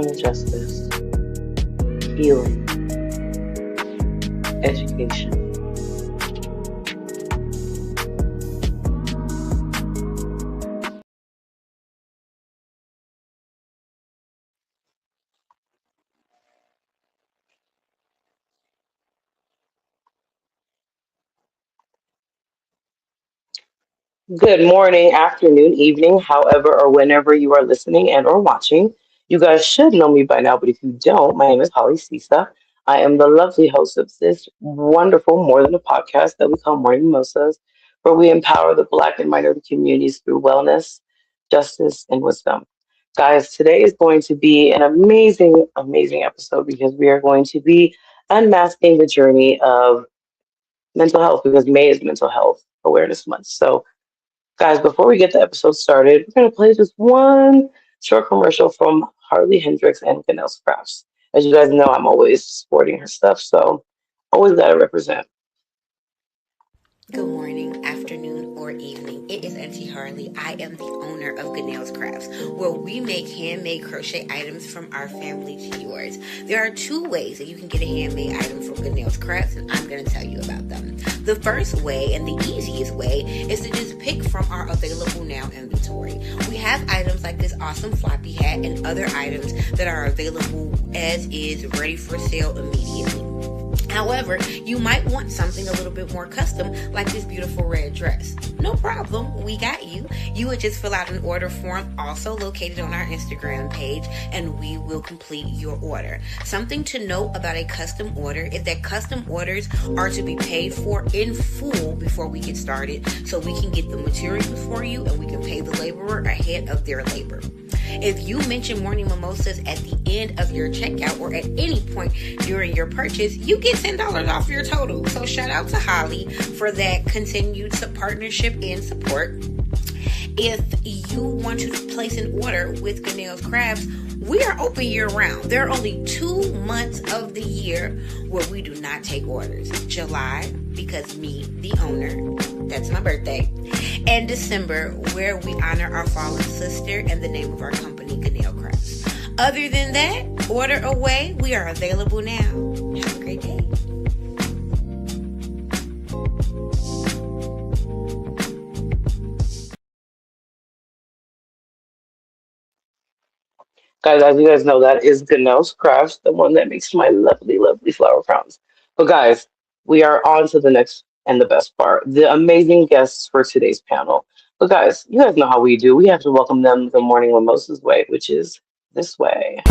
criminal justice, healing, education. Good morning, afternoon, evening, however or whenever you are listening and or watching. You guys should know me by now, but if you don't, my name is Holly Sisa. I am the lovely host of this wonderful More Than a Podcast that we call Morning Mimosas, where we empower the Black and minority communities through wellness, justice, and wisdom. Guys, today is going to be an amazing, amazing episode because we are going to be unmasking the journey of mental health because May is Mental Health Awareness Month. So, guys, before we get the episode started, we're going to play just one short commercial from Harley Hendricks and Ganelle's Crafts. As you guys know, I'm always supporting her stuff, so always got to represent. Good morning, afternoon, or evening. It is Auntie Harley. I am the owner of Ganelle's Crafts, where we make handmade crochet items from our family to yours. There are two ways that you can get a handmade item from Ganelle's Crafts, and I'm going to tell you about them. The first way, and the easiest way, is to just pick from our available now inventory. We have items like this awesome floppy hat and other items that are available as is, ready for sale immediately. However, you might want something a little bit more custom, like this beautiful red dress. No problem, we got you. You would just fill out an order form, also located on our Instagram page, and we will complete your order. Something to note about a custom order is that custom orders are to be paid for in full before we get started, so we can get the materials for you and we can pay the laborer ahead of their labor. If you mention Morning Mimosas at the end of your checkout or at any point during your purchase, you get $10 off your total. So shout out to Holly for that continued partnership and support. If you want to place an order with Ganelle's Crafts, we are open year round. There are only 2 months of the year where we do not take orders. July, because me, the owner, that's my birthday, and December, where we honor our fallen sister and the name of our company, Ganelle Crafts. Other than that, order away. We are available now. Have a great day. Guys, as you guys know, that is Ganelle's Crafts, the one that makes my lovely, lovely flower crowns. But guys, we are on to the next and the best part, the amazing guests for today's panel. But guys, you guys know how we do. We have to welcome them the morning mimosas way, which is this way.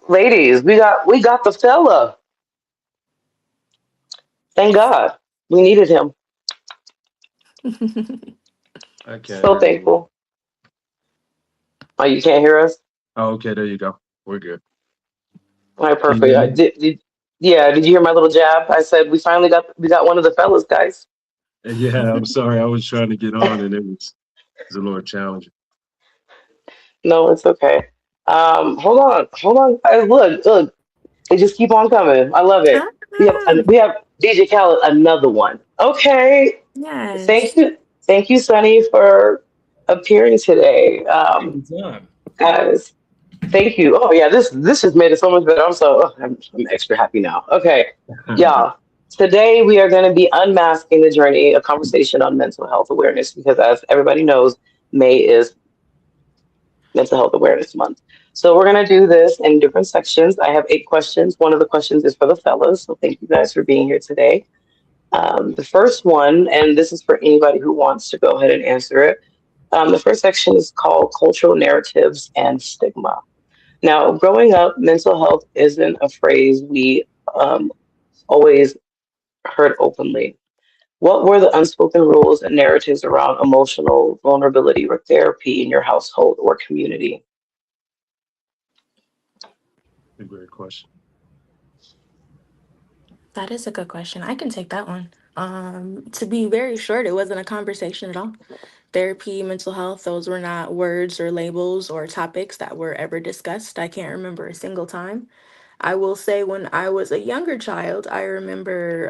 Ladies, we got the fella. Thank God. We needed him. I can't So hear you. thankful. Oh, you can't hear us? Oh, okay, there you go. We're good. All right, Can you perfect. hear me? Yeah, did you hear my little jab? I said we got one of the fellas, guys. Yeah, I'm sorry. I was trying to get on and it was a little challenging. No, it's okay. Hold on. Guys, look, they just keep on coming. I love it. Ah, We have DJ Khaled, another one. Okay, thank yes. you, thank you, Sonny, for appearing today. Anytime. Guys, thank you. Oh yeah, this has made it so much better. I'm extra happy now. Okay, y'all. Today we are going to be unmasking the journey, a conversation on mental health awareness, because as everybody knows, May is Mental Health Awareness Month. So we're going to do this in different sections. I have 8 questions. One of the questions is for the fellas. So thank you guys for being here today. The first one, and this is for anybody who wants to go ahead and answer it. The first section is called Cultural Narratives and Stigma. Now, growing up, mental health isn't a phrase we um, always heard openly. What were the unspoken rules and narratives around emotional vulnerability or therapy in your household or community? A great question. That is a good question. I can take that one. To be very short, it wasn't a conversation at all. Therapy, mental health, those were not words or labels or topics that were ever discussed. I can't remember a single time. I will say when I was a younger child, I remember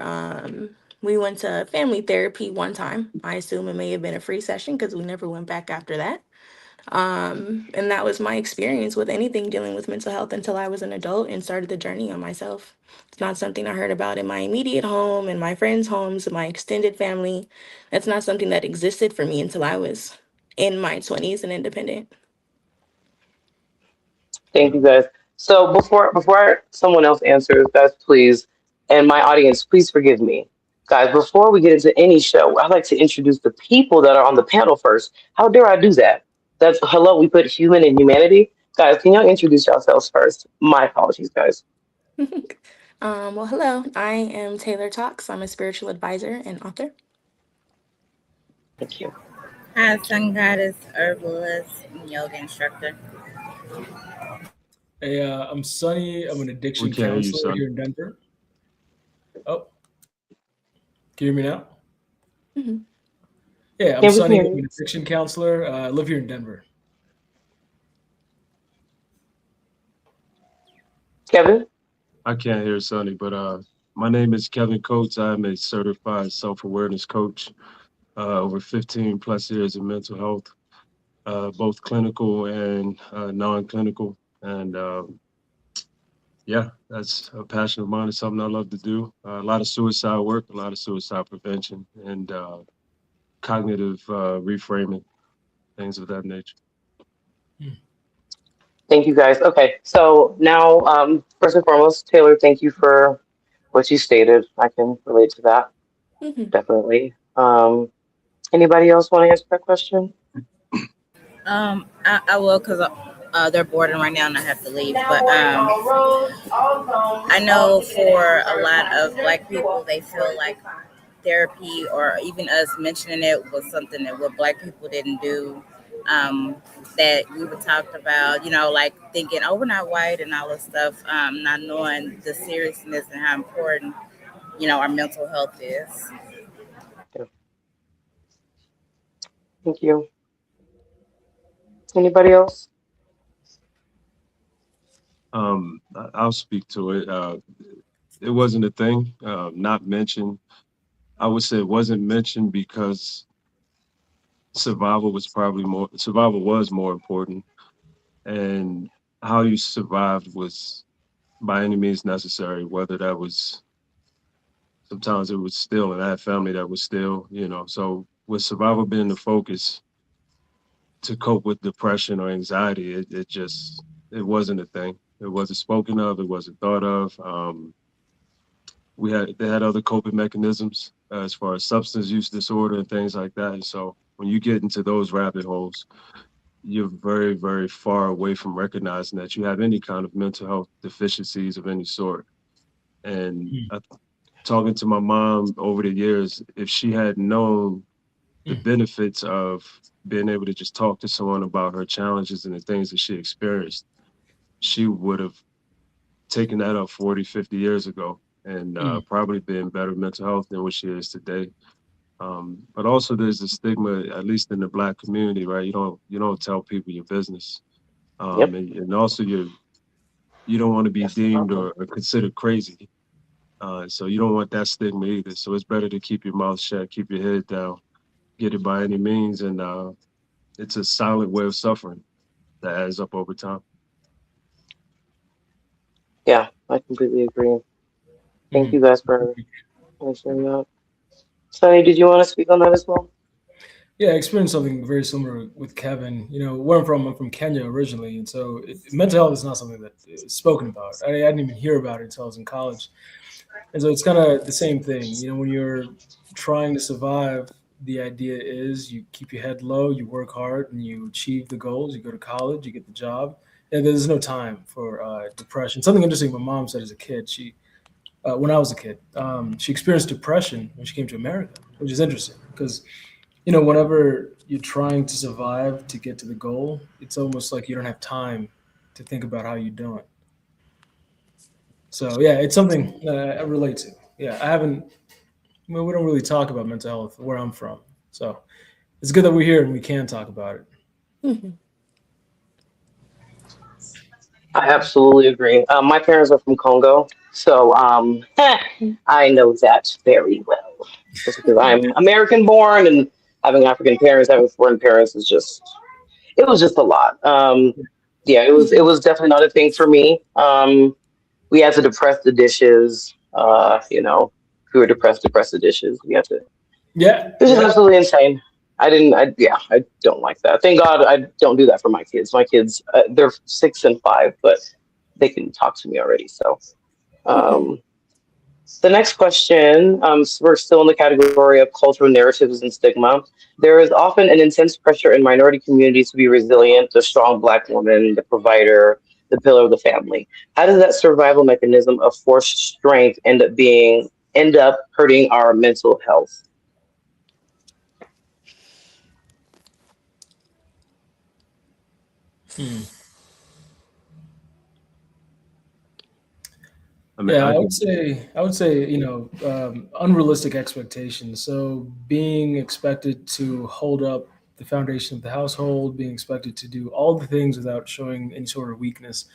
we went to family therapy one time. I assume it may have been a free session because we never went back after that. And that was my experience with anything dealing with mental health until I was an adult and started the journey on myself. It's not something I heard about in my immediate home, in my friends' homes, in my extended family. That's not something that existed for me until I was in my 20s and independent. Thank you guys. So before someone else answers, guys, please, and my audience, please forgive me. Guys, before we get into any show, I'd like to introduce the people that are on the panel first. How dare I do that? That's hello, we put human and humanity. Guys, can y'all introduce yourselves first? My apologies, guys. Well, hello. I am Taylor Talks. I'm a spiritual advisor and author. Thank you. Hi, Sun Goddess, herbalist, and yoga instructor. Hey, I'm Sunny. I'm an We addiction can't hear you, counselor son. here in Denver. Oh, can you hear me now? Hmm. Yeah, I'm Yeah, we can Sunny. hear I'm you. an addiction counselor. I live here in Denver. Kevin? I can't hear Sonny, but my name is Kevin Coates. I'm a certified self-awareness coach. Over 15 plus years in mental health, both clinical and non-clinical. And yeah, that's a passion of mine. It's something I love to do. A lot of suicide work, a lot of suicide prevention, and cognitive reframing, things of that nature. Hmm. Thank you guys. Okay, so now first and foremost, Taylor, thank you for what you stated. I can relate to that, Hmm. definitely. Anybody else want to answer that question? I will because they're boarding right now and I have to leave. But I know for a lot of Black people, they feel like therapy or even us mentioning it was something that what Black people didn't do. Um, that we were talked about, like thinking, oh, we're not white and all this stuff, not knowing the seriousness and how important, our mental health is. Yeah, thank you. Anybody else? I'll speak to it. It wasn't a thing, not mentioned. I would say it wasn't mentioned because survival was more important, and how you survived was by any means necessary. Whether that was sometimes it was still, and I had family that was still, So with survival being the focus to cope with depression or anxiety, it wasn't a thing. It wasn't spoken of. It wasn't thought of. They had other coping mechanisms as far as substance use disorder and things like that. And so when you get into those rabbit holes, you're very, very far away from recognizing that you have any kind of mental health deficiencies of any sort. And Hmm. talking to my mom over the years, if she had known the Hmm. benefits of being able to just talk to someone about her challenges and the things that she experienced, she would have taken that up 40, 50 years ago and Hmm. probably been better mental health than what she is today. But also there's a stigma, at least in the Black community, right? You don't tell people your business. Yep. And also you don't want to be deemed or considered crazy. So you don't want that stigma either. So it's better to keep your mouth shut, keep your head down, get it by any means, and it's a silent way of suffering that adds up over time. Yeah, I completely agree. Thank Hmm. you guys for answering that. Sonny, did you want to speak on that as well? Yeah, I experienced something very similar with Kevin. Where I'm from Kenya originally, and so mental health is not something that is spoken about. I didn't even hear about it until I was in college. And so it's kind of the same thing. When you're trying to survive, the idea is you keep your head low, you work hard, and you achieve the goals. You go to college, you get the job, and there's no time for depression. Something interesting my mom said as a kid. When I was a kid, she experienced depression when she came to America, which is interesting because whenever you're trying to survive to get to the goal, it's almost like you don't have time to think about how you're doing. So yeah, it's something I relate to. Yeah, I haven't Well, we don't really talk about mental health where I'm from, so it's good that we're here and we can talk about it. Mhm. I absolutely agree. My parents are from Congo, so I know that very well. Just because I'm American born and having African parents, having foreign parents is just it was just a lot. Yeah, it Mhm. was definitely not a thing for me. We had to depress the dishes. If we were depressed, depress the dishes. We had to. Yeah, It was just yeah. absolutely insane. I didn't. Yeah, I don't like that. Thank God I don't do that for my kids. My kids, they're 6 and 5, but they can talk to me already. So, Mhm. um, the next question, we're still in the category of cultural narratives and stigma. There is often an intense pressure in minority communities to be resilient, the strong Black woman, the provider, the pillar of the family. How does that survival mechanism of forced strength end up hurting our mental health? Hmm. I mean, Yeah, I I would could, say I would say unrealistic expectations. So being expected to hold up the foundation of the household, being expected to do all the things without showing any sort of weakness,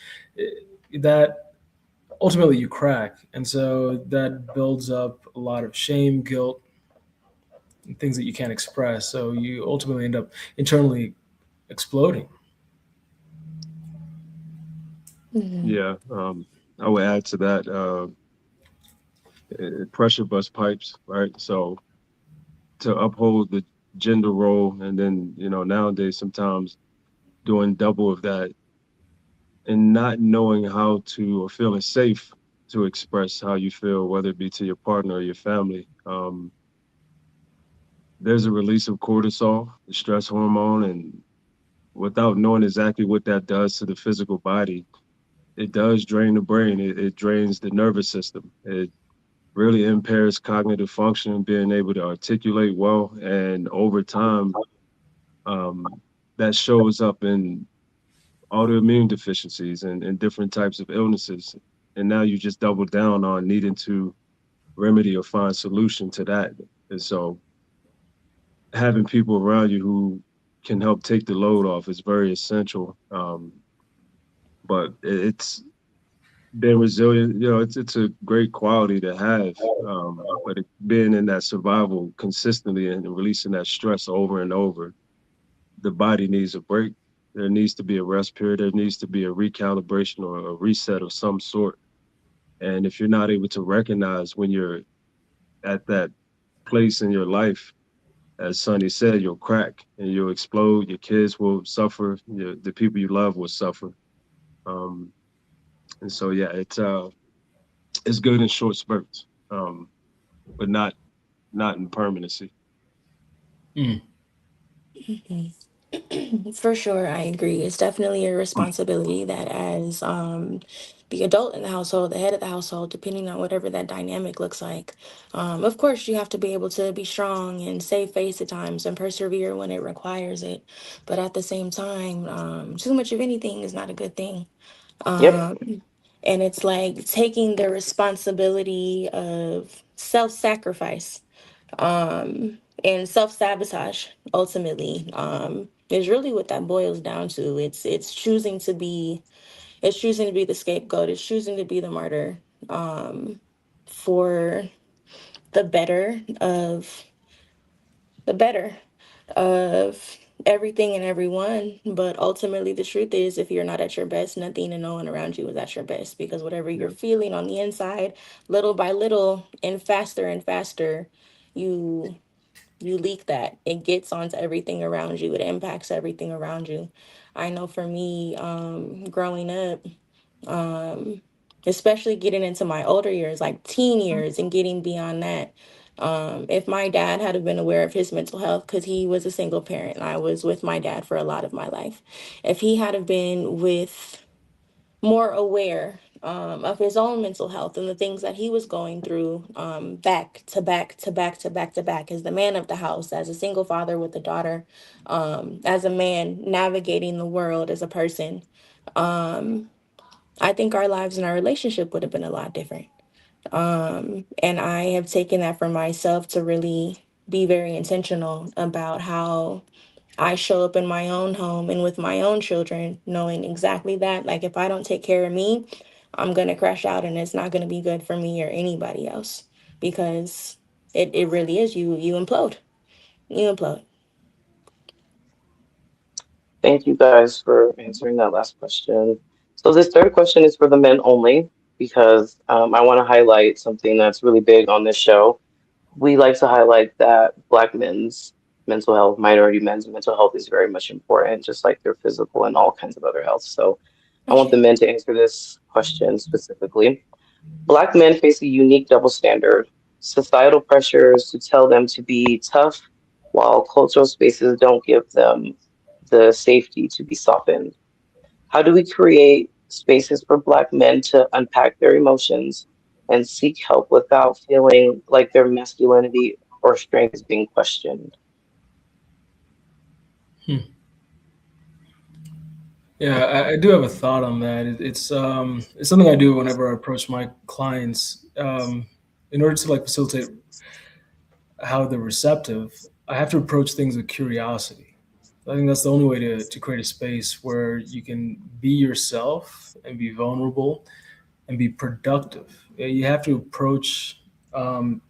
that ultimately you crack, and so that builds up a lot of shame, guilt, and things that you can't express. So you ultimately end up internally exploding. Mhm. yeah, I would add to that, pressure bust pipes, right? So to uphold the gender role, and then nowadays sometimes doing double of that, and not knowing how to or feeling safe to express how you feel, whether it be to your partner or your family. There's a release of cortisol, the stress hormone, and without knowing exactly what that does to the physical body, it does drain the brain. It drains the nervous system. It really impairs cognitive function, being able to articulate well, and over time, um, that shows up in autoimmune deficiencies and different types of illnesses. And now you just double down on needing to remedy or find solution to that. And so having people around you who can help take the load off is very essential. But it's being resilient, it's a great quality to have. But being in that survival consistently and releasing that stress over and over, the body needs a break. There needs to be a rest period. There needs to be a recalibration or a reset of some sort. And if you're not able to recognize when you're at that place in your life, as Sonny said, you'll crack and you'll explode. Your kids will suffer. The people you love will suffer. Um, and so, yeah, it's good in short spurts, but not in permanency. Mm. Mhm. For sure, I agree. It's definitely a responsibility that, as the adult in the household, the head of the household, depending on whatever that dynamic looks like, of course, you have to be able to be strong and save face at times and persevere when it requires it. But at the same time, too much of anything is not a good thing. Yep. And it's like taking the responsibility of self sacrifice and self sabotage ultimately is really what that boils down to. It's choosing to be the scapegoat. It's choosing to be the martyr for the better of the better of everything and everyone. But ultimately, the truth is, if you're not at your best, nothing and no one around you is at your best, because whatever you're Yeah. feeling on the inside, little by little and faster, you you leak that. It gets onto everything around you. It impacts everything around you. I know for me, growing up, um, especially getting into my older years, like teen years and getting beyond that. If my dad had have been aware of his mental health, because he was a single parent, I was with my dad for a lot of my life. If he had have been with more aware of his own mental health and the things that he was going through back to back to back to back to back as the man of the house, as a single father with a daughter, as a man navigating the world as a person. I think our lives and our relationship would have been a lot different. And I have taken that for myself to really be very intentional about how I show up in my own home and with my own children, knowing exactly that. Like, if I don't take care of me, I'm going to crash out and it's not going to be good for me or anybody else because it really is. You implode. You implode. Thank you guys for answering that last question. So this third question is for the men only because I want to highlight something that's really big on this show. We like to highlight that Black men's mental health, minority men's mental health is very much important, just like their physical and all kinds of other health. So I want the Okay. men to answer this question specifically. Black men face a unique double standard, societal pressures to tell them to be tough, while cultural spaces don't give them the safety to be softened. How do we create spaces for Black men to unpack their emotions and seek help without feeling like their masculinity or strength is being questioned? Hmm. Yeah, I do have a thought on that. It's something I do whenever I approach my clients. In order to like facilitate how they're receptive, I have to approach things with curiosity. I think that's the only way to create a space where you can be yourself and be vulnerable and be productive. Yeah, you have to approach um,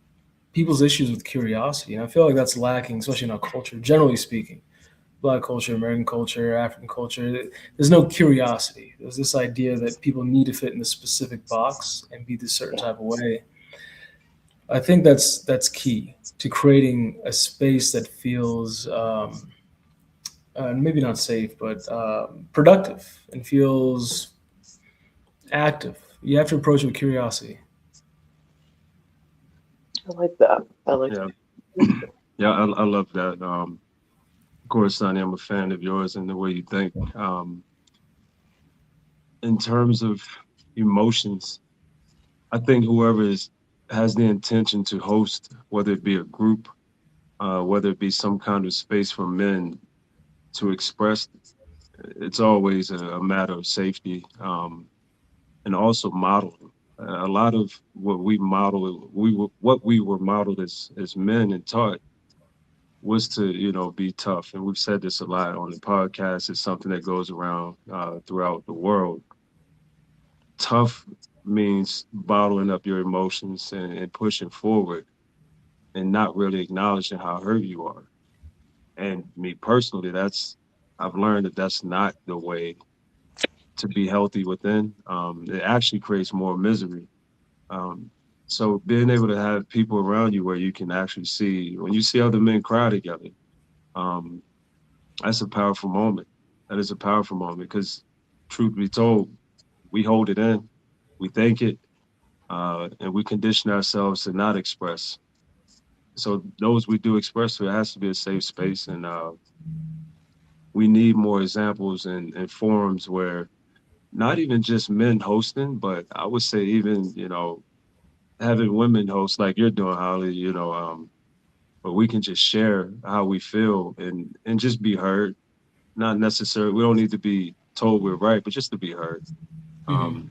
people's issues with curiosity. And I feel like that's lacking, especially in our culture, generally speaking. Black culture, American culture, African culture. There's no curiosity. There's this idea that people need to fit in a specific box and be this certain Yeah, type of way. I think that's key to creating a space that feels maybe not safe, but productive and feels active. You have to approach it with curiosity. I like that. I like Yeah, that. yeah, I love that. Of course, Sonny, I'm a fan of yours and the way you think. In terms of emotions, I think whoever is has the intention to host, whether it be a group, whether it be some kind of space for men to express, it's always a matter of safety, and also modeling. A lot of what we model, what we were modeled as men and taught was to be tough, and we've said this a lot on the podcast. It's something that goes around throughout the world. Tough means bottling up your emotions and pushing forward and not really acknowledging how hurt you are. And me personally, that's I've learned that that's not the way to be healthy within. It actually creates more misery. Um, so being able to have people around you where you can actually see when you see other men cry together, um, that's a powerful moment. That is a powerful moment because, truth be told, we hold it in, we think it, and we condition ourselves to not express. So those we do express to, it has to be a safe space, and we need more examples and forums where not even just men hosting, but I would say even having women host like you're doing, Holly. But we can just share how we feel and just be heard. Not necessarily, we don't need to be told we're right, but just to be heard. Hmm. Um,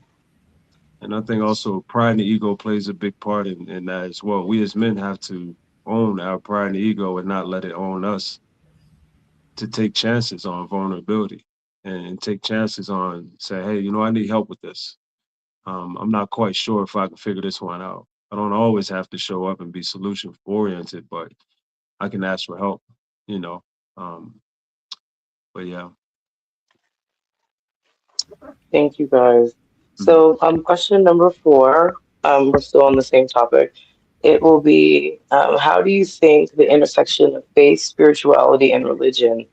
and I think also pride and ego plays a big part in that as well. We as men have to own our pride and ego and not let it own us, to take chances on vulnerability and take chances on say, hey, I need help with this. I'm not quite sure if I can figure this one out. I don't always have to show up and be solution oriented, but I can ask for help, you know. Um, but yeah. Thank you guys. Mhm. So, question number four, we're still on the same topic. It will be how do you think the intersection of faith, spirituality, and religion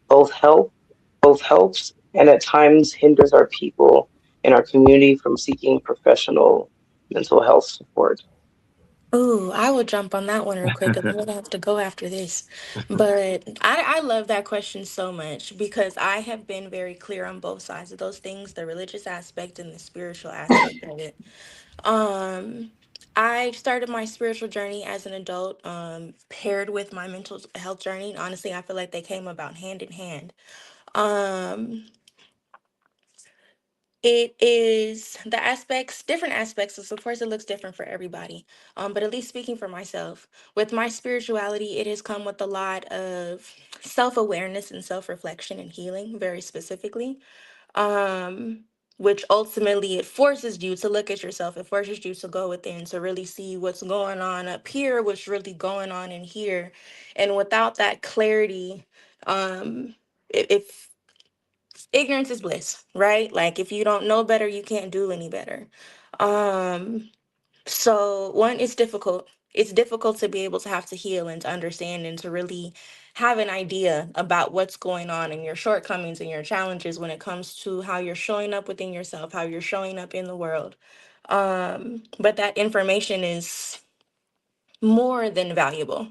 both help, both helps, and at times hinders our people and our community from seeking professional mental health support? Ooh, I will jump on that one real quick because I'm gonna have to go after this. But I love that question so much because I have been very clear on both sides of those things, the religious aspect and the spiritual aspect of it. Um, I started my spiritual journey as an adult, paired with my mental health journey. Honestly, I feel like they came about hand in hand. Um, It is the aspects, different aspects. So of course, it looks different for everybody. But at least speaking for myself, with my spirituality, it has come with a lot of self awareness and self reflection and healing, very specifically. Um, which ultimately it forces you to look at yourself. It forces you to go within to really see what's going on up here, what's really going on in here, and without that clarity, if ignorance is bliss, right? Like if you don't know better, you can't do any better. Um, so one, it's difficult. It's difficult to be able to have to heal and to understand and to really have an idea about what's going on and your shortcomings and your challenges when it comes to how you're showing up within yourself, how you're showing up in the world. But that information is more than valuable,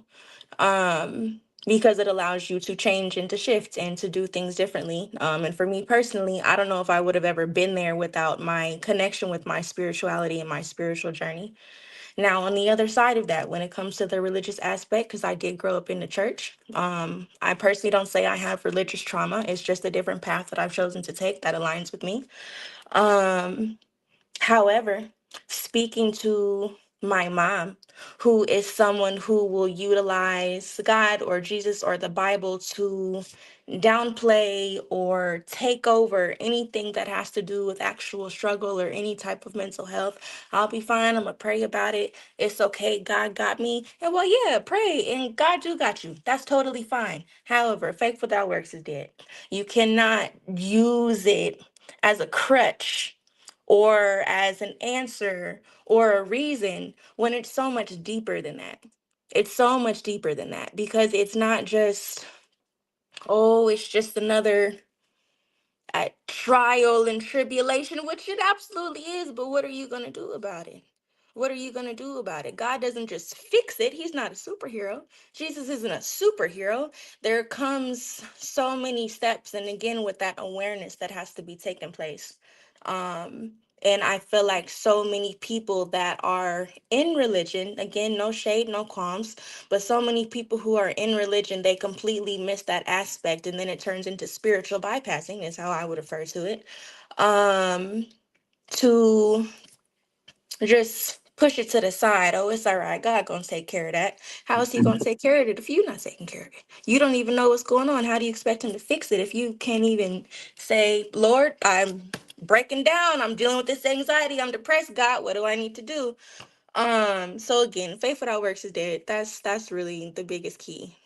because it allows you to change and to shift and to do things differently. And for me personally, I don't know if I would have ever been there without my connection with my spirituality and my spiritual journey. Now, on the other side of that, when it comes to the religious aspect, because I did grow up in the church, I personally don't say I have religious trauma. It's just a different path that I've chosen to take that aligns with me. Um, However, speaking to my mom, who is someone who will utilize God or Jesus or the Bible to downplay or take over anything that has to do with actual struggle or any type of mental health, I'll be fine. I'm going to pray about it. It's okay. God got me. And well, yeah, pray and God do got you. That's totally fine. However, faith without works is dead. You cannot use it as a crutch or as an answer or a reason when it's so much deeper than that. It's so much deeper than that because it's not just, oh, it's just another trial and tribulation, which it absolutely is. But what are you going to do about it? What are you going to do about it? God doesn't just fix it. He's not a superhero. Jesus isn't a superhero. There comes so many steps. And again, with that awareness that has to be taken place. And I feel like so many people that are in religion, again, no shade, no qualms, but so many people who are in religion, they completely miss that aspect. And then it turns into spiritual bypassing, is how I would refer to it. To just push it to the side. Oh, it's all right. God gonna take care of that. How is he gonna take care of it if you're not taking care of it? You don't even know what's going on. How do you expect him to fix it if you can't even say, Lord, I'm breaking down. I'm dealing with this anxiety. I'm depressed. God, what do I need to do? So again, faith without works is dead. That's really the biggest key.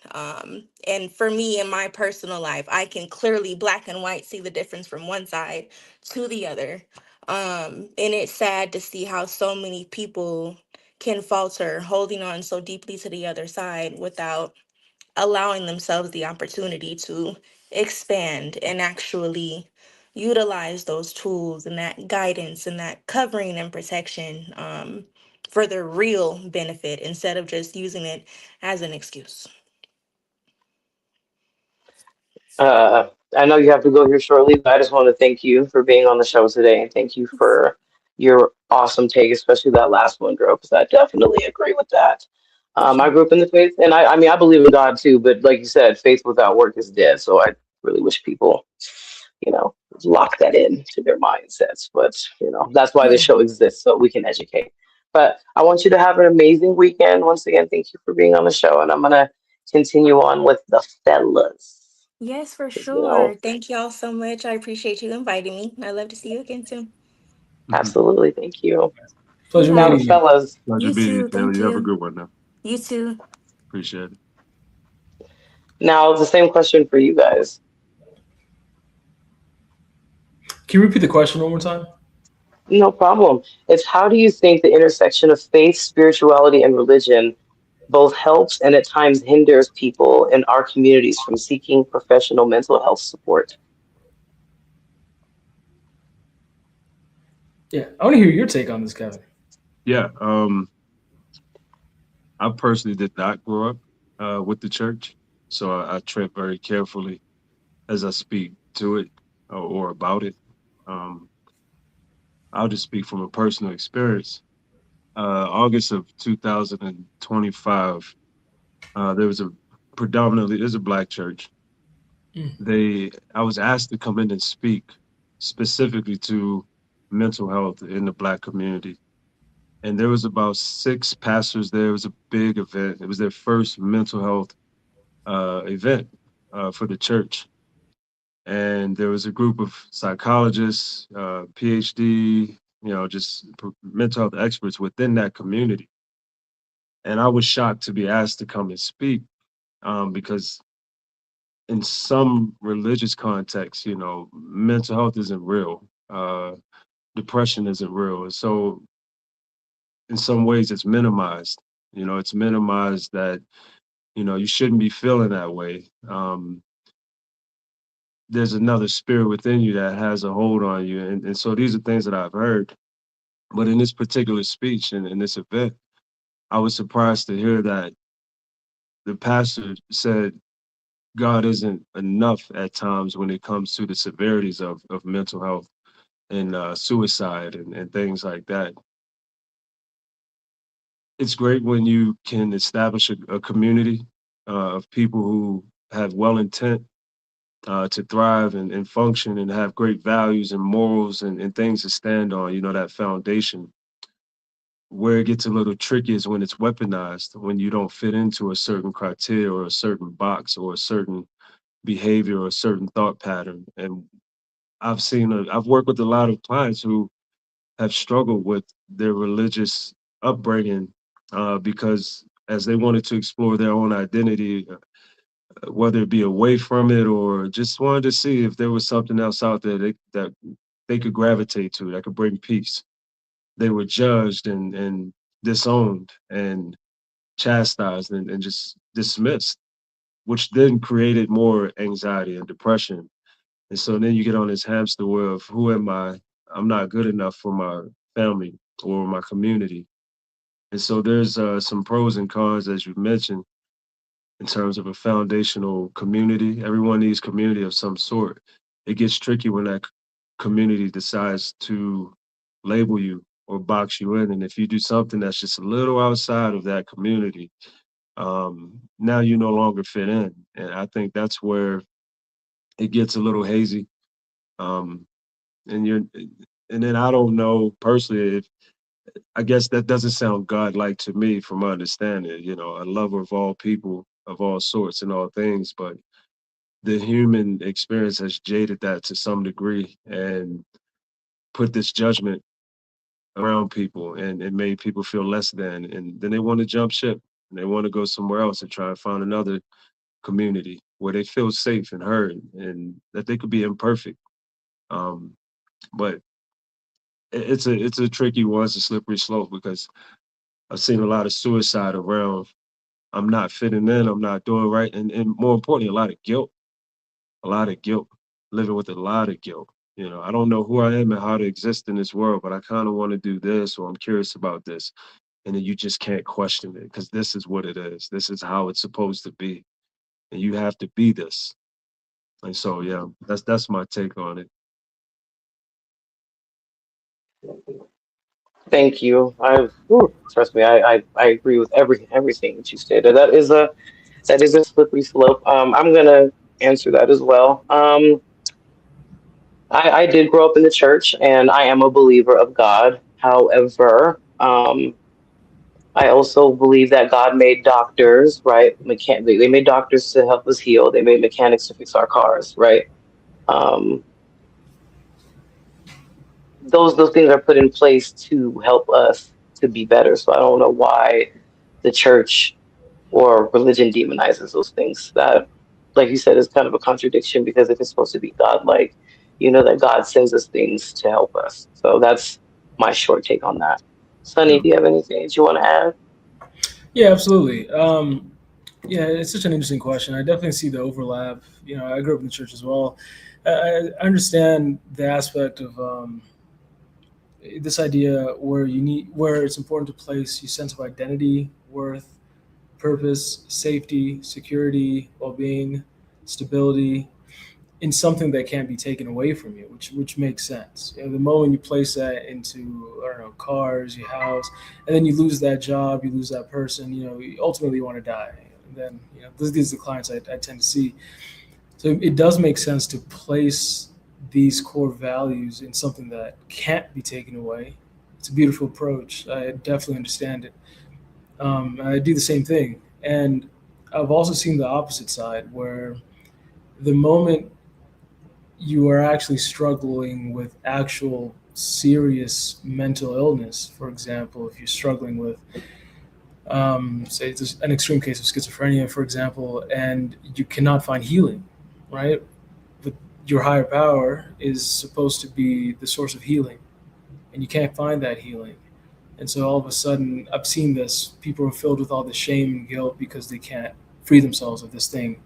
And for me in my personal life, I can clearly black and white see the difference from one side to the other. And it's sad to see how so many people can falter holding on so deeply to the other side without allowing themselves the opportunity to expand and actually utilize those tools and that guidance and that covering and protection, for their real benefit instead of just using it as an excuse. Uh, I know you have to go here shortly, but I just want to thank you for being on the show today and thank you for your awesome take, especially that last one, girl, because I definitely agree with that. For I sure. grew up in the faith, and I mean, I believe in God too, but like you said, faith without work is dead. So I really wish people, you know, lock that in to their mindsets. But, you know, that's why this Yeah. show exists, so we can educate. But I want you to have an amazing weekend. Once again, thank you for being on the show, and I'm going to continue on with the fellas. Yes, for 'Cause, you know, sure. Thank y'all so much. I appreciate you inviting me. I'd love to see you again soon. absolutely. Thank you. Pleasure Yeah. Now, meeting you. fellas, Pleasure You meeting you, too. Taylor. Thank You have a you. good one now. You too. Appreciate it. now the same question for you guys. Can you repeat the question one more time? No problem. It's how do you think the intersection of faith, spirituality, and religion both helps and at times hinders people in our communities from seeking professional mental health support? Yeah, I want to hear your take on this, Kevin. Yeah. I personally did not grow up with the church, so I tread very carefully as I speak to it or about it. Um, I'll just speak from a personal experience. August of 2025, there was a predominantly there's a black church. Mm. I was asked to come in and speak specifically to mental health in the Black community. And there was about 6 pastors there. It was a big event. It was their first mental health event for the church. And there was a group of psychologists, PhD, just mental health experts within that community. And I was shocked to be asked to come and speak because in some religious contexts, mental health isn't real. Depression isn't real. And so in some ways it's minimized. It's minimized that, you shouldn't be feeling that way. There's another spirit within you that has a hold on you. And so these are things that I've heard. But in this particular speech and in this event, I was surprised to hear that the pastor said God isn't enough at times when it comes to the severities of mental health and suicide and things like that. It's great when you can establish a community of people who have well intent to thrive and function and have great values and morals and things to stand on, that foundation. Where it gets a little tricky is when it's weaponized, when you don't fit into a certain criteria or a certain box or a certain behavior or a certain thought pattern. And I've worked with a lot of clients who have struggled with their religious upbringing because as they wanted to explore their own identity, whether it be away from it or just wanted to see if there was something else out there that they could gravitate to that could bring peace. They were judged and disowned and chastised and just dismissed, which then created more anxiety and depression. And so then you get on this hamster wheel of who am I? I'm not good enough for my family or my community. And so there's some pros and cons, as you mentioned, in terms of a foundational community. Everyone needs community of some sort. It gets tricky when that community decides to label you or box you in. And if you do something that's just a little outside of that community, now you no longer fit in. And I think that's where it gets a little hazy. Um, and you're, and then I don't know personally if I guess that doesn't sound godlike to me from my understanding, a lover of all people, of all sorts and all things, but the human experience has jaded that to some degree and put this judgment around people and made people feel less than. And then they want to jump ship and they want to go somewhere else and try and find another community where they feel safe and heard and that they could be imperfect. Um, but it's a tricky one, it's a slippery slope because I've seen a lot of suicide around. I'm not fitting in, I'm not doing right, and more importantly, a lot of guilt, living with a lot of guilt. I don't know who I am and how to exist in this world, but I kind of want to do this or I'm curious about this. And then you just can't question it because this is what it is. This is how it's supposed to be. And you have to be this. And so yeah, that's my take on it. Thank you. Trust me, I agree with everything that you stated. That is a slippery slope. I'm gonna answer that as well. I did grow up in the church, and I am a believer of God. However, I also believe that God made doctors, right? They made doctors to help us heal. They made mechanics to fix our cars, right? Um, those things are put in place to help us to be better. So I don't know why the church or religion demonizes those things. That, like you said, is kind of a contradiction because if it's supposed to be godlike, that God sends us things to help us. So that's my short take on that. Sunny, Yeah, do you have anything that you want to add? yeah, absolutely. Yeah, it's such an interesting question. I definitely see the overlap. I grew up in the church as well. I understand the aspect of this idea where it's important to place your sense of identity, worth, purpose, safety, security, well-being, stability in something that can't be taken away from you, which makes sense. The moment you place that into, I don't know, cars, your house, and then you lose that job, you lose that person, ultimately you want to die. And then these are the clients I tend to see. So it does make sense to place these core values in something that can't be taken away. It's a beautiful approach. I definitely understand it. I do the same thing. And I've also seen the opposite side where the moment you are actually struggling with actual serious mental illness, for example, if you're struggling with, say, it's an extreme case of schizophrenia, for example, and you cannot find healing, right? But your higher power is supposed to be the source of healing, and you can't find that healing. And so all of a sudden, I've seen this. People are filled with all the shame and guilt because they can't free themselves of this thing.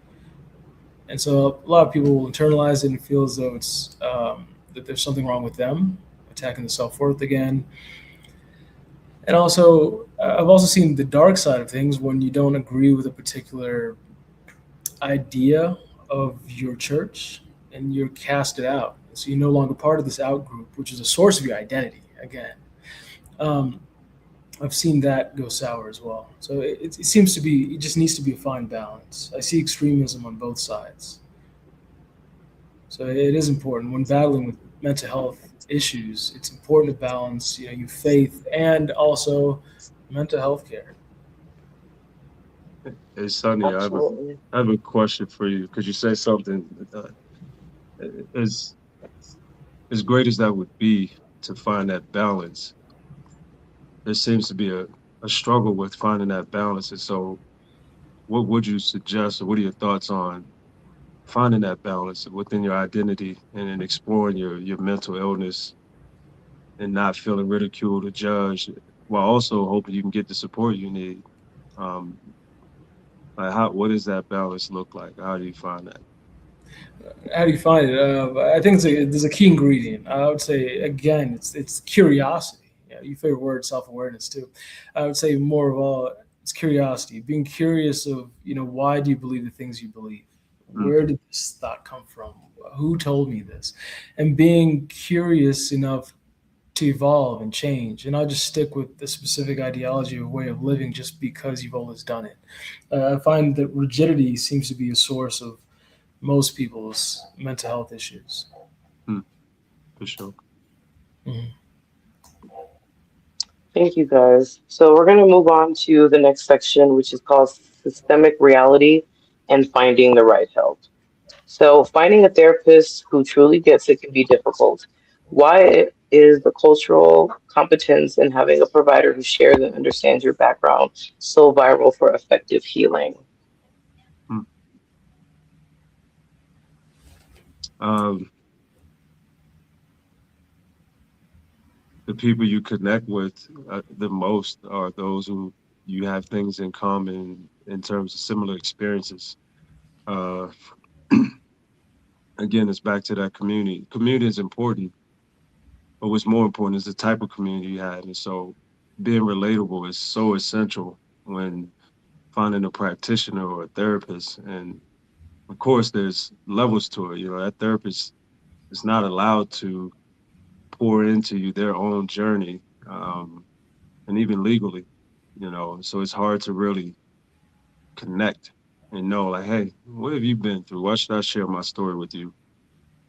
And so a lot of people will internalize it and feel as though it's that there's something wrong with them, attacking the self worth again. And also, I've also seen the dark side of things when you don't agree with a particular idea of your church and you're casted out. So you're no longer part of this out group, which is a source of your identity again. Um, I've seen that go sour as well. So it seems to be, it just needs to be a fine balance. I see extremism on both sides. So it is important when battling with mental health issues. It's important to balance, your faith and also mental health care. Hey, Sonny, Absolutely. I have a question for you because you said something as as great as that would be to find that balance. There seems to be a struggle with finding that balance. And so, what would you suggest, or what are your thoughts on finding that balance within your identity and in exploring your mental illness and not feeling ridiculed or judged, while also hoping you can get the support you need? Um, like how what does that balance look like? How do you find that? How do you find it? I think there's a key ingredient. I would say again, it's curiosity. You favorite word, self awareness too. I would say more of all, it's curiosity. Being curious of why do you believe the things you believe? Mm, Where did this thought come from? Who told me this? And being curious enough to evolve and change, and not just stick with the specific ideology or way of living just because you've always done it. I find that rigidity seems to be a source of most people's mental health issues. mm, for sure. Mhm. Thank you guys. So we're going to move on to the next section, which is called systemic reality and finding the right help. So finding a therapist who truly gets it can be difficult. Why is the cultural competence in having a provider who shares and understands your background so vital for effective healing? Mm. Um, the people you connect with the most are those who you have things in common in terms of similar experiences. Uh, again, it's back to that community. Community is important, but what's more important is the type of community you have. And so being relatable is so essential when finding a practitioner or a therapist. And of course, there's levels to it. That therapist is not allowed to pour into you their own journey, and even legally. So it's hard to really connect and know, like, hey, what have you been through? Why should I share my story with you?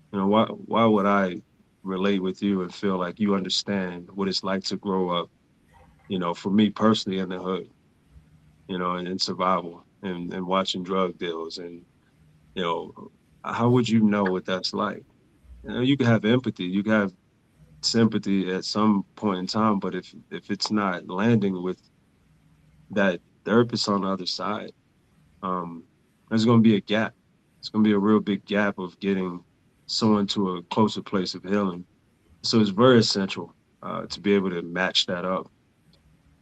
Why would I relate with you and feel like you understand what it's like to grow up, for me personally in the hood, and in survival and watching drug deals and, you know, how would you know what that's like? You can have empathy, you can have sympathy at some point in time, but if it's not landing with that therapist on the other side, um, there's going to be a gap. It's going to be a real big gap of getting someone to a closer place of healing. So it's very essential to be able to match that up.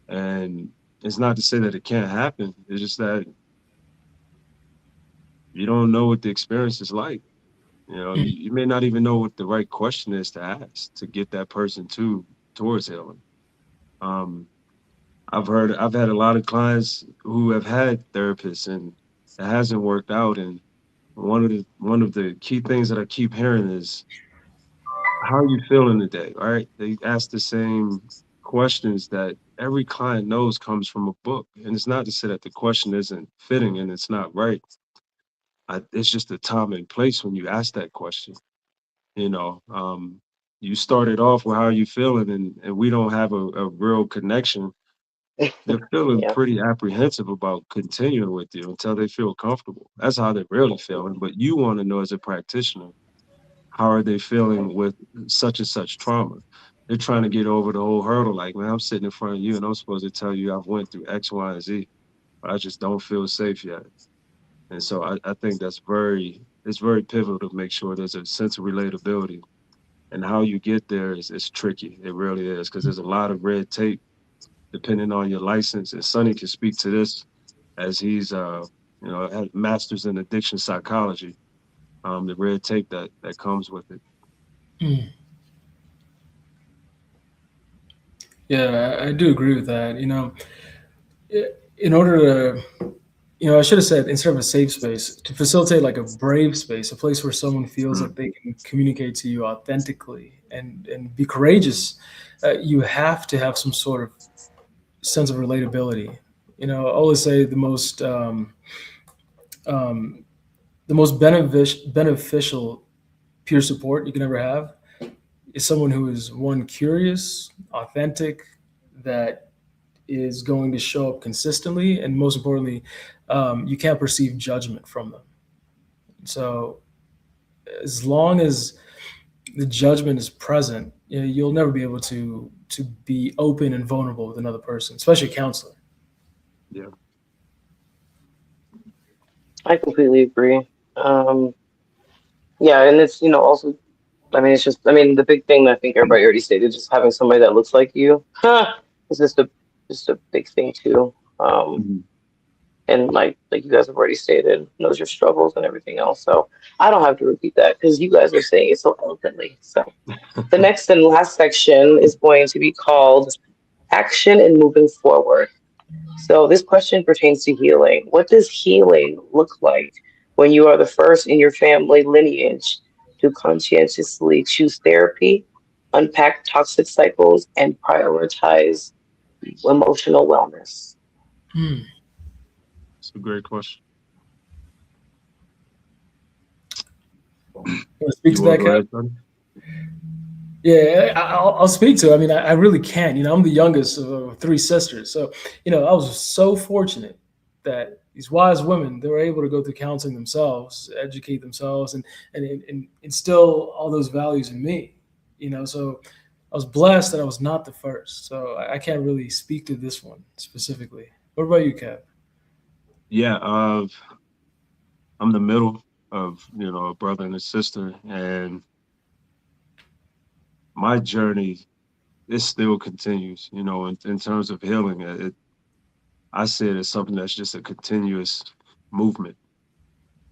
And it's not to say that it can't happen. It's just that you don't know what the experience is like. You may not even know what the right question is to ask to get that person towards healing. Um, I've had a lot of clients who have had therapists and it hasn't worked out. And one of the key things that I keep hearing is, how are you feeling today? All right. They ask the same questions that every client knows comes from a book. And it's not to say that the question isn't fitting and it's not right. It's just the time and place when you ask that question. You know, you started off with how are you feeling, and we don't have a real connection. They're feeling Yeah. pretty apprehensive about continuing with you until they feel comfortable. That's how they're really feeling. But you want to know as a practitioner, how are they feeling with such and such trauma? They're trying to get over the whole hurdle. Like, man, I'm sitting in front of you and I'm supposed to tell you I've went through X, Y, and Z, but I just don't feel safe yet. And so I think it's very pivotal to make sure there's a sense of relatability. And how you get there is tricky. It really is, because there's a lot of red tape depending on your license. And Sonny can speak to this as he's had masters in addiction psychology. The red tape that comes with it. Mm. Yeah, I do agree with that. In order to, I should have said instead of a safe space, to facilitate like a brave space, a place where someone feels Mm, that they can communicate to you authentically and be courageous, you have to have some sort of sense of relatability. I always say um, the most beneficial peer support you can ever have is someone who is one curious, authentic, that is going to show up consistently, and most importantly, you can't perceive judgment from them. So as long as the judgment is present, you'll never be able to be open and vulnerable with another person, especially a counselor. yeah. I completely agree. Um, yeah, and it's, also, I mean, it's just, I mean, the big thing I think everybody already stated, just having somebody that looks like you, is just a big thing too. Mhm. And like you guys have already stated, knows your struggles and everything else. So I don't have to repeat that because you guys are saying it so eloquently. So the next and last section is going to be called action and moving forward. So this question pertains to healing. What does healing look like when you are the first in your family lineage to conscientiously choose therapy, unpack toxic cycles, and prioritize emotional wellness? Hmm. It's a great question. Want to speak You to want that, to go Kev? ahead, Sonny? Yeah, I'll speak to it. I mean, I really can. I'm the youngest of three sisters. So, I was so fortunate that these wise women, they were able to go through counseling themselves, educate themselves, and instill all those values in me. So I was blessed that I was not the first. So I can't really speak to this one specifically. What about you, Kev? Yeah, I'm the middle of a brother and a sister, and my journey it still continues. In terms of healing, I see it as something that's just a continuous movement.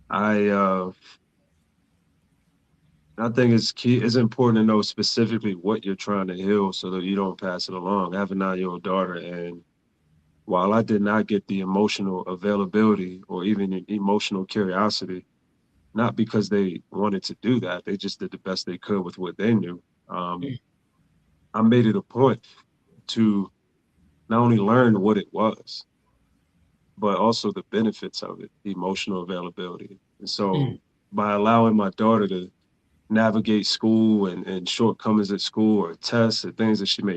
I uh, I think it's key. It's important to know specifically what you're trying to heal so that you don't pass it along. I have a 9-year-old daughter, and while I did not get the emotional availability or even emotional curiosity, not because they wanted to do that, they just did the best they could with what they knew. Um, I made it a point to not only learn what it was, but also the benefits of it, emotional availability. And Mm, so by allowing my daughter to navigate school and shortcomings at school or tests and things that she may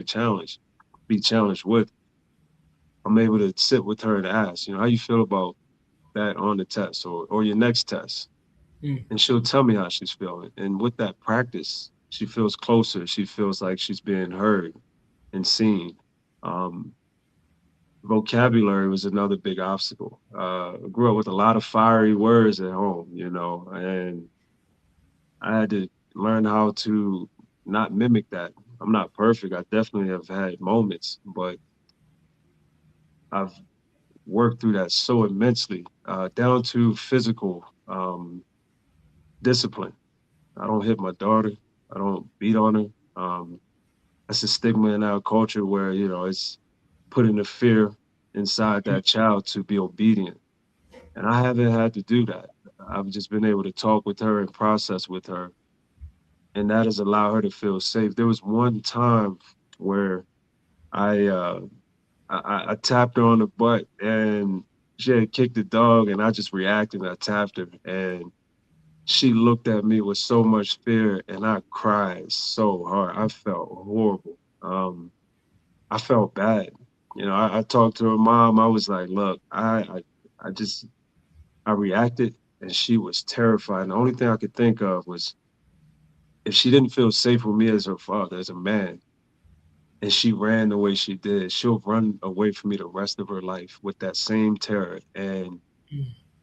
be challenged with, I'm able to sit with her and ask, how you feel about that on the test or your next test? mm, And she'll tell me how she's feeling. And with that practice, she feels closer. She feels like she's being heard and seen. Um, Vocabulary was another big obstacle. I grew up with a lot of fiery words at home, and I had to learn how to not mimic that. I'm not perfect. I definitely have had moments, but I've worked through that so immensely, down to physical discipline. I don't hit my daughter. I don't beat on her. That's a stigma in our culture where, it's putting the fear inside mm, that child to be obedient. And I haven't had to do that. I've just been able to talk with her and process with her. And that has allowed her to feel safe. There was one time where I uh I tapped her on the butt and she had kicked the dog and I just reacted and I tapped her and she looked at me with so much fear, and I cried so hard. I felt horrible. I felt bad. I talked to her mom. I was like, look, I just, I reacted, and she was terrified. And the only thing I could think of was if she didn't feel safe with me as her father, as a man, and she ran the way she did, she'll run away from me the rest of her life with that same terror. And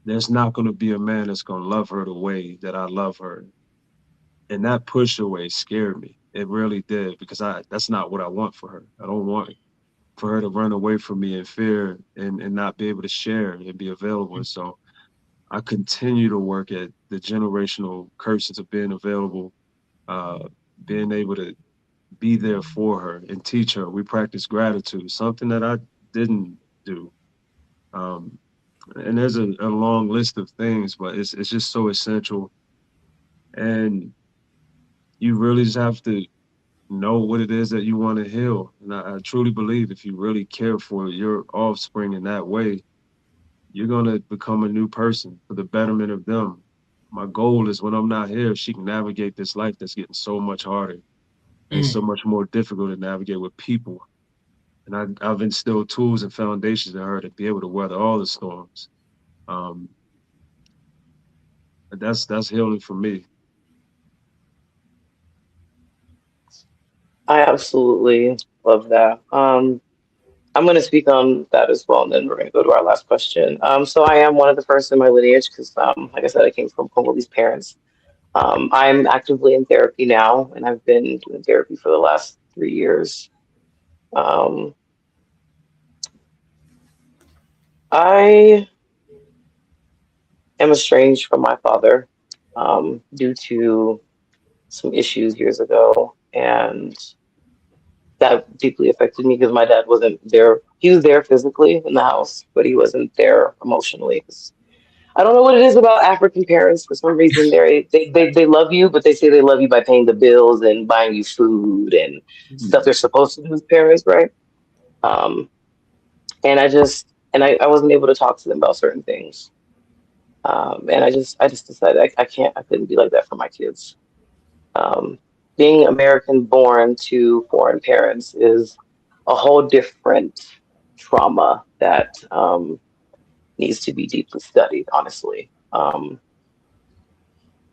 there's not going to be a man that's going to love her the way that I love her. And that push away scared me. It really did, because that's not what I want for her. I don't want for her to run away from me in fear, and not be able to share and be available. And so I continue to work at the generational curses of being available, uh, being able to be there for her and teach her. We practice gratitude, something that I didn't do. Um, and there's a long list of things, but it's just so essential. And you really just have to know what it is that you want to heal. And I truly believe if you really care for your offspring in that way, you're going to become a new person for the betterment of them. My goal is when I'm not here, she can navigate this life that's getting so much harder and so Mm. much more difficult to navigate with people. And I've instilled tools and foundations in her to be able to weather all the storms. Um, that's healing for me. I absolutely love that. I'm going to speak on that as well, and then we're going to go to our last question. So I am one of the first in my lineage because, like I said, I came from Congolese parents. I'm actively in therapy now, and I've been doing therapy for the last 3 years. Um, I am estranged from my father due to some issues years ago, and that deeply affected me because my dad wasn't there. He was there physically in the house, but he wasn't there emotionally. 'Cause I don't know what it is about African parents. For some reason, they love you, but they say they love you by paying the bills and buying you food and stuff Yeah, they're supposed to do as parents, right? Um, and I wasn't able to talk to them about certain things. And I just decided I can't, I couldn't be like that for my kids. Um, Being American born to foreign parents is a whole different trauma that needs to be deeply studied, honestly.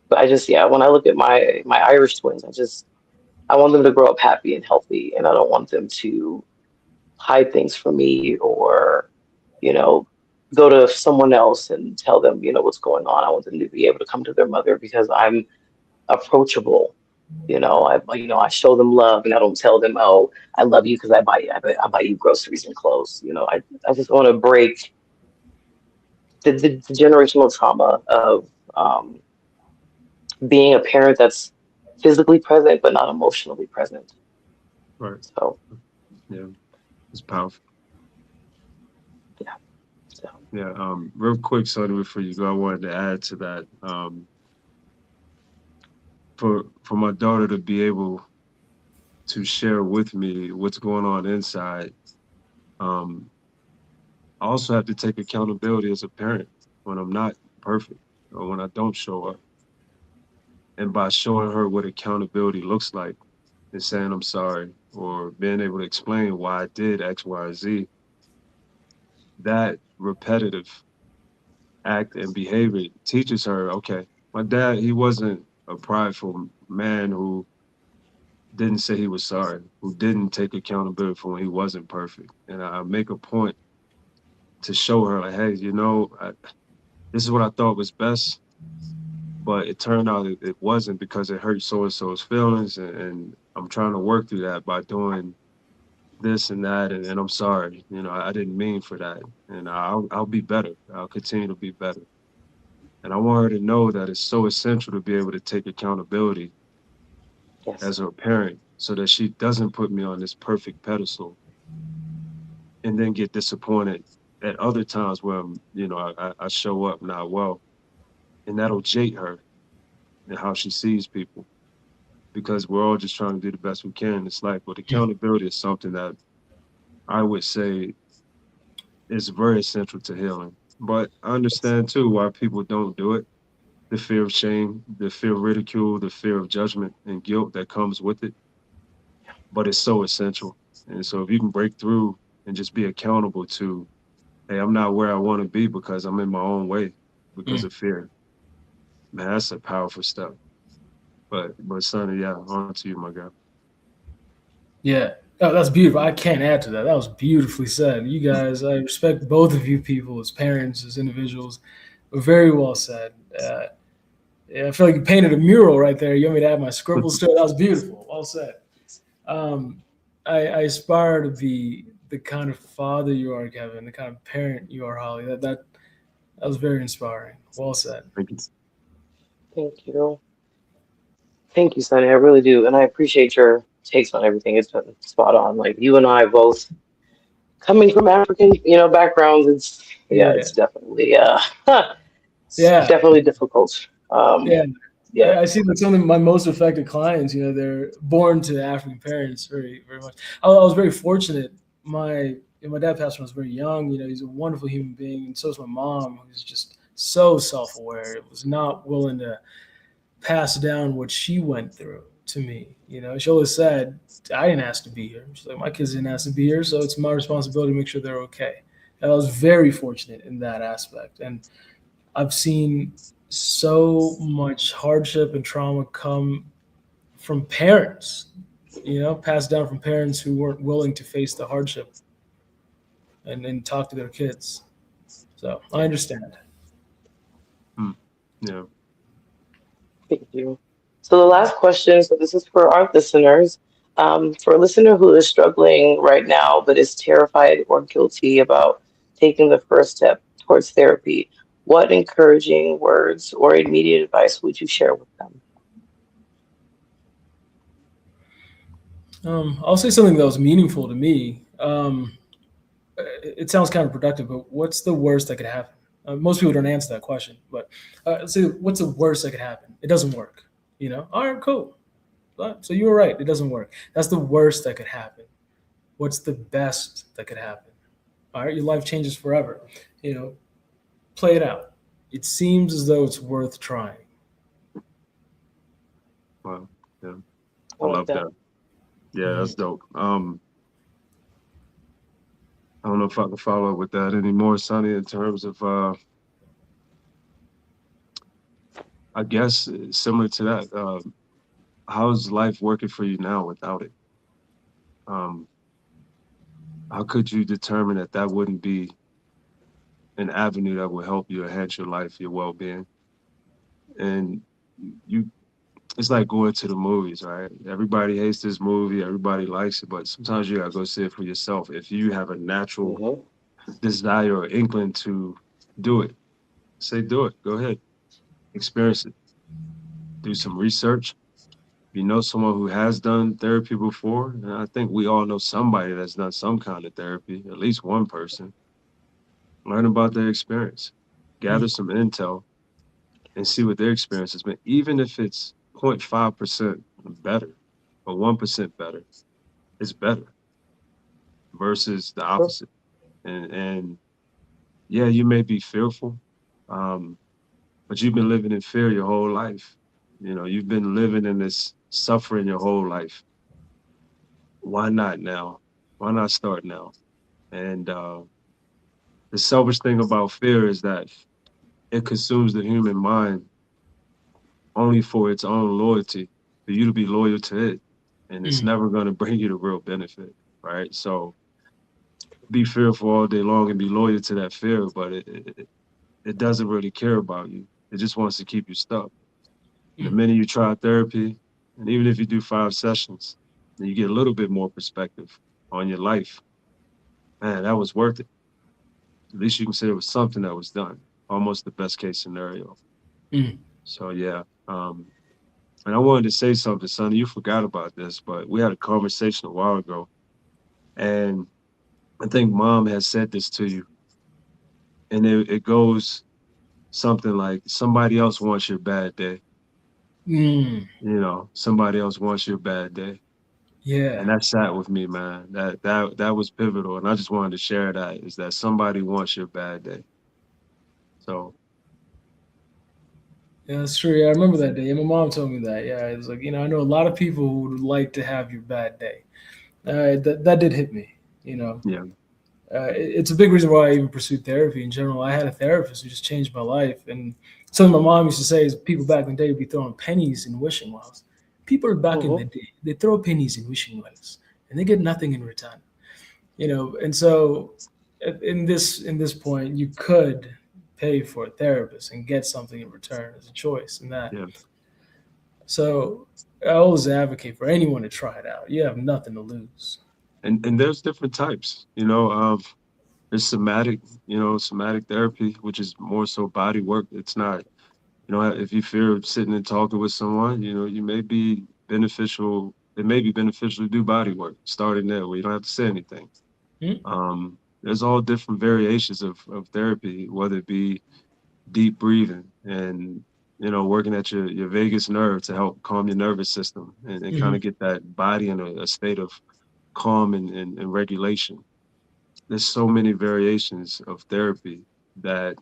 But yeah, when I look at my Irish twins, I want them to grow up happy and healthy, and I don't want them to hide things from me or, you know, go to someone else and tell them, what's going on. I want them to be able to come to their mother because I'm approachable. I show them love, and I don't tell them, "Oh, I love you because I buy you groceries and clothes." I just want to break the generational trauma of being a parent that's physically present but not emotionally present. right. So Yeah, it's powerful. yeah, so Yeah. Real quick, Sonny, before you go, I wanted to add to that. For my daughter to be able to share with me what's going on inside, um, I also have to take accountability as a parent when I'm not perfect or when I don't show up. And by showing her what accountability looks like and saying I'm sorry or being able to explain why I did X, Y, Z, that repetitive act and behavior teaches her, okay, my dad, he wasn't a prideful man who didn't say he was sorry, who didn't take accountability for when he wasn't perfect. And I make a point to show her, like, hey, this is what I thought was best, but it turned out it wasn't because it hurt so and so's feelings, and I'm trying to work through that by doing this and that, and I'm sorry, I didn't mean for that, and I'll be better. I'll continue to be better, and I want her to know that it's so essential to be able to take accountability yes, as her parent, so that she doesn't put me on this perfect pedestal and then get disappointed at other times where I show up not well, and that'll jate her and how she sees people, because we're all just trying to do the best we can in this life. But accountability is something that I would say is very essential to healing. But I yes, understand too why people don't do it. the fear of shame, the fear of ridicule, the fear of judgment and guilt that comes with it. But it's so essential. And so if you can break through and just be accountable to, hey, I'm not where I want to be because I'm in my own way because Mm. of fear. Man, that's a powerful step. But Sonny, yeah, on to you, my guy. Yeah. Oh, that's beautiful. I can't add to that. That was beautifully said. You guys, I respect both of you people as parents, as individuals. Very well said. Yeah, I feel like you painted a mural right there. You want me to add my scribbles to it? That was beautiful. Well said. Um, I aspire to be the kind of father you are, Kevin, the kind of parent you are, Holly. That was very inspiring. Well said. Thank you. Thank you. Thank you, Sonny. I really do. And I appreciate your takes on everything. It's been spot on. Like you and I both coming from African, backgrounds, yeah, Yeah. it's definitely it's Yeah. definitely difficult. Yeah. Yeah. I see that some of my most affected clients, they're born to African parents very, very much. I was very fortunate. My dad passed when I was very young. He's a wonderful human being, and so is my mom, who's just so self-aware. Was not willing to pass down what she went through to me. She always said, "I didn't ask to be here." She's like, "My kids didn't ask to be here, so it's my responsibility to make sure they're okay." And I was very fortunate in that aspect, and I've seen so much hardship and trauma come from parents, passed down from parents who weren't willing to face the hardship and talk to their kids. So I understand. Mm, yeah. Thank you. So the last question, so this is for our listeners. For a listener who is struggling right now but is terrified or guilty about taking the first step towards therapy, what encouraging words or immediate advice would you share with them? I'll say something that was meaningful to me. It sounds counterproductive, but what's the worst that could happen? Most people don't answer that question, but let's say, what's the worst that could happen? It doesn't work. All right, cool. So you were right. It doesn't work. That's the worst that could happen. What's the best that could happen? All right, your life changes forever. You know, Play it out. It seems as though it's worth trying. Wow. Yeah. I I like love that. that. Yeah, Mm. that's dope. I don't know if I can follow up with that anymore, Sonny, in terms of I guess similar to that. How's life working for you now without it? Um, how could you determine that that wouldn't be an avenue that will help you enhance your life, your well-being? And you, it's like going to the movies, right? Everybody hates this movie, everybody likes it, but sometimes you gotta go see it for yourself. If you have a natural Hmm. desire or inkling to do it, say do it. Go ahead, experience it. Do some research. If you know someone who has done therapy before, and I think we all know somebody that's done some kind of therapy, at least one person, learn about their experience, gather Mm. some intel, and see what their experience has been, even if it's 0.5% better or 1% better, it's better versus the Sure. opposite. And yeah, you may be fearful, um, but you've been living in fear your whole life. You've been living in this suffering your whole life. Why not now? Why not start now? And the selfish thing about fear is that it consumes the human mind only for its own loyalty, for you to be loyal to it. And it's Mm. never going to bring you the real benefit, right? So be fearful all day long and be loyal to that fear, but it doesn't really care about you. It just wants to keep you stuck. And the Mm. minute you try therapy, and even if you do 5 sessions, and you get a little bit more perspective on your life, man, that was worth it. At least you can say it was something that was done. Almost the best case scenario. Mm. So yeah. And I wanted to say something, Sonny. You forgot about this, but we had a conversation a while ago, and I think Mom has said this to you, and it goes something like, "Somebody else wants your bad day." Mm. Somebody else wants your bad day, and Yeah. that sat with me, man. That was pivotal, and I just wanted to share that is that somebody wants your bad day. So Yeah, that's true. Yeah, I remember that day. Yeah, my mom told me that. Yeah, it was like, I know a lot of people who would like to have your bad day. That did hit me. You know, Yeah, it's a big reason why I even pursued therapy in general. I had a therapist who just changed my life. And something my mom used to say is people back in the day would be throwing pennies in wishing wells. People back in Hmm. the day, they throw pennies in wishing wells and they get nothing in return. And so in this point, you could pay for a therapist and get something in return as a choice in that. yeah. So I always advocate for anyone to try it out. You have nothing to lose. And there's different types, of there's somatic therapy, which is more so body work. It's not, if you fear sitting and talking with someone, you may be beneficial. It may be beneficial to do body work, starting there where you don't have to say anything. Hmm? There's all different variations of therapy, whether it be deep breathing and working at your vagus nerve to help calm your nervous system and kind Hmm. of get that body in a state of calm and regulation. There's so many variations of therapy that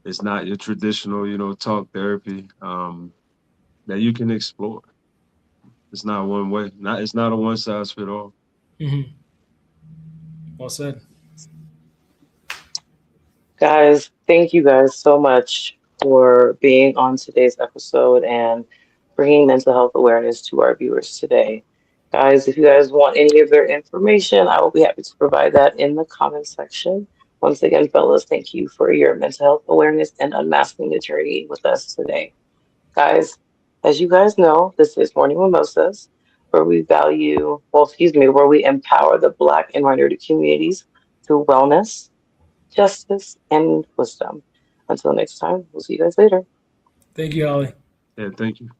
it's not your traditional, talk therapy, that you can explore. It's not one way. It's not a one size fit all. Hmm. Well said. Guys, thank you guys so much for being on today's episode and bringing mental health awareness to our viewers today. Guys, if you guys want any of their information, I will be happy to provide that in the comment section. Once again, fellas, thank you for your mental health awareness and unmasking the journey with us today. Guys, as you guys know, this is Morning Mimosas, where we where we empower the Black and minority communities through wellness, justice, and wisdom. Until next time, we'll see you guys later. Thank you, Holly. Yeah, thank you.